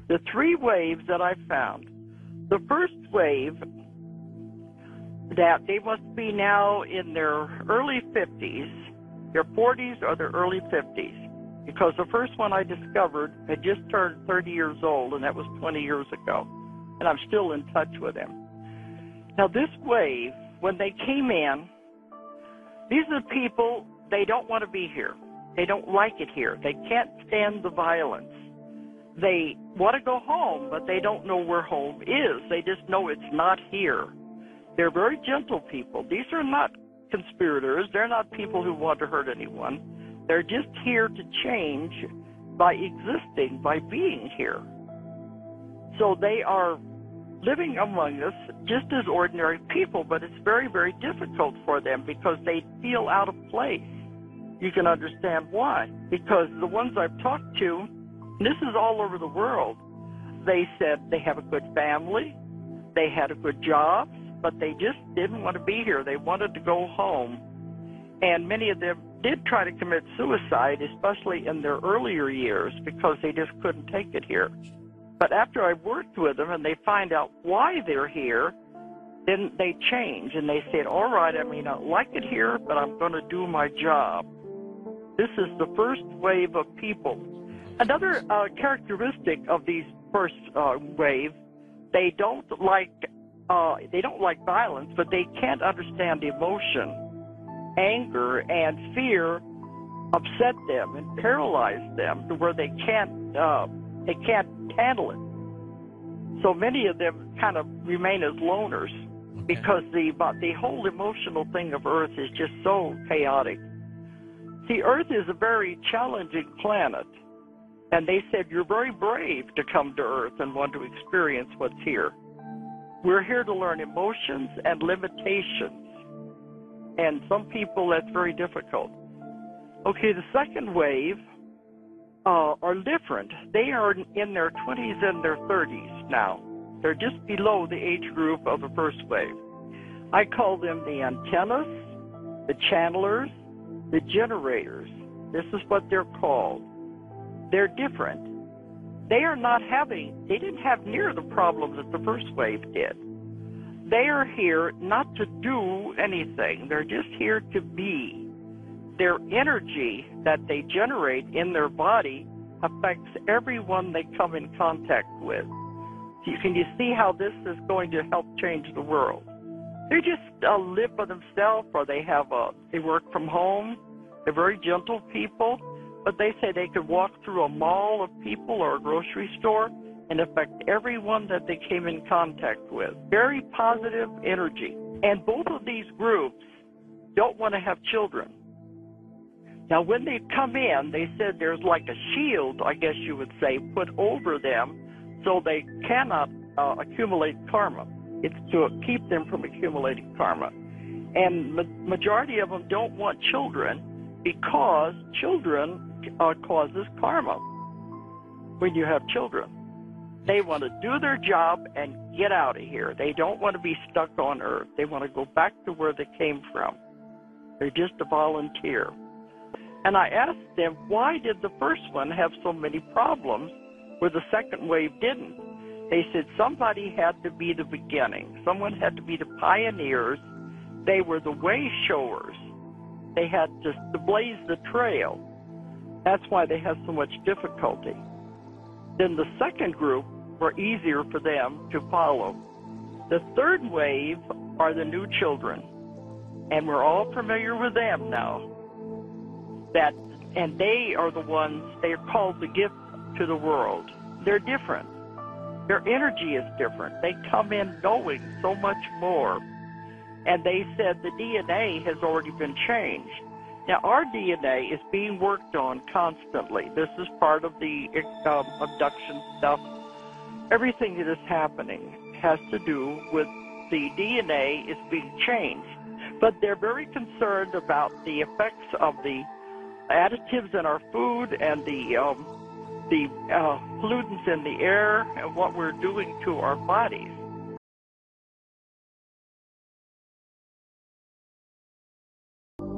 The three waves that I found. The first wave, that they must be now in their early 50s, their 40s or their early 50s, because the first one I discovered had just turned 30 years old, and that was 20 years ago, and I'm still in touch with him. Now this wave, when they came in, these are the people, they don't want to be here. They don't like it here. They can't stand the violence. They want to go home, but they don't know where home is. They just know it's not here. They're very gentle people. These are not conspirators. They're not people who want to hurt anyone. They're just here to change by existing, by being here. So they are living among us just as ordinary people, but it's very, very difficult for them because they feel out of place. You can understand why. Because the ones I've talked to, and this is all over the world, they said they have a good family, they had a good job, but they just didn't want to be here. They wanted to go home. And many of them did try to commit suicide, especially in their earlier years, because they just couldn't take it here. But after I worked with them and they find out why they're here, then they change and they said, all right, I may not like it here, but I'm going to do my job. This is the first wave of people. Another characteristic of these first wave, they don't like violence, but they can't understand emotion. Anger and fear upset them and paralyze them to where they can't handle it. So many of them kind of remain as loners because the whole emotional thing of Earth is just so chaotic. See, Earth is a very challenging planet, and they said you're very brave to come to Earth and want to experience what's here. We're here to learn emotions and limitations, and some people that's very difficult. Okay, the second wave are different. They are in their 20s and their 30s now. They're just below the age group of the first wave. I call them the antennas, the channelers, the generators. This is what they're called. They're different. They didn't have near the problems that the first wave did. They are here not to do anything. They're just here to be. Their energy that they generate in their body affects everyone they come in contact with. Can you see how this is going to help change the world? They just live by themselves, or they work from home. They're very gentle people, but they say they could walk through a mall of people or a grocery store and affect everyone that they came in contact with. Very positive energy. And both of these groups don't want to have children. Now, when they come in, they said there's like a shield, I guess you would say, put over them so they cannot accumulate karma. It's to keep them from accumulating karma. And majority of them don't want children because children causes karma when you have children. They want to do their job and get out of here. They don't want to be stuck on Earth. They want to go back to where they came from. They're just a volunteer. And I asked them, why did the first one have so many problems where the second wave didn't? They said somebody had to be the beginning. Someone had to be the pioneers. They were the way showers. They had to blaze the trail. That's why they had so much difficulty. Then the second group were easier for them to follow. The third wave are the new children, and we're all familiar with them now. And they are the ones, they are called the gift to the world. They're different. Their energy is different. They come in knowing so much more. And they said the DNA has already been changed. Now, our DNA is being worked on constantly. This is part of the abduction stuff. Everything that is happening has to do with the DNA is being changed. But they're very concerned about the effects of the additives in our food and the pollutants in the air and what we're doing to our bodies.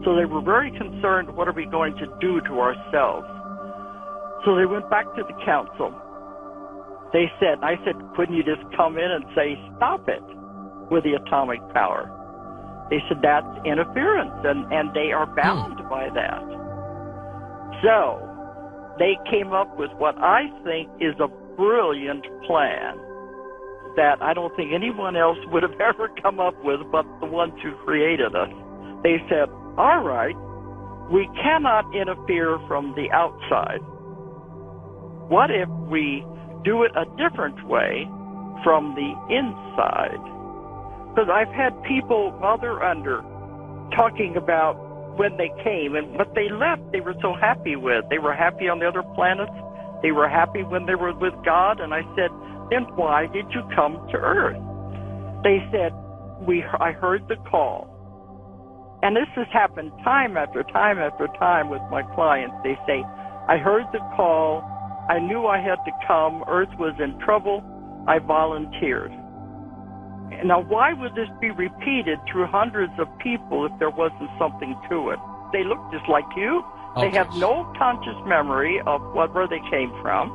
So they were very concerned, what are we going to do to ourselves? So they went back to the council. They said, I said, couldn't you just come in and say, stop it with the atomic power? They said, that's interference, and they are bound by that. So they came up with what I think is a brilliant plan that I don't think anyone else would have ever come up with but the ones who created us. They said, all right, we cannot interfere from the outside. What if we do it a different way from the inside? Because I've had people while they're under talking about when they came and what they left they were so happy with. They were happy on the other planets. They were happy when they were with God. And I said, then why did you come to Earth? They said, I heard the call. And this has happened time after time after time with my clients. They say, I heard the call. I knew I had to come. Earth was in trouble. I volunteered. Now, why would this be repeated through hundreds of people if there wasn't something to it? They look just like you. They have no conscious memory of where they came from.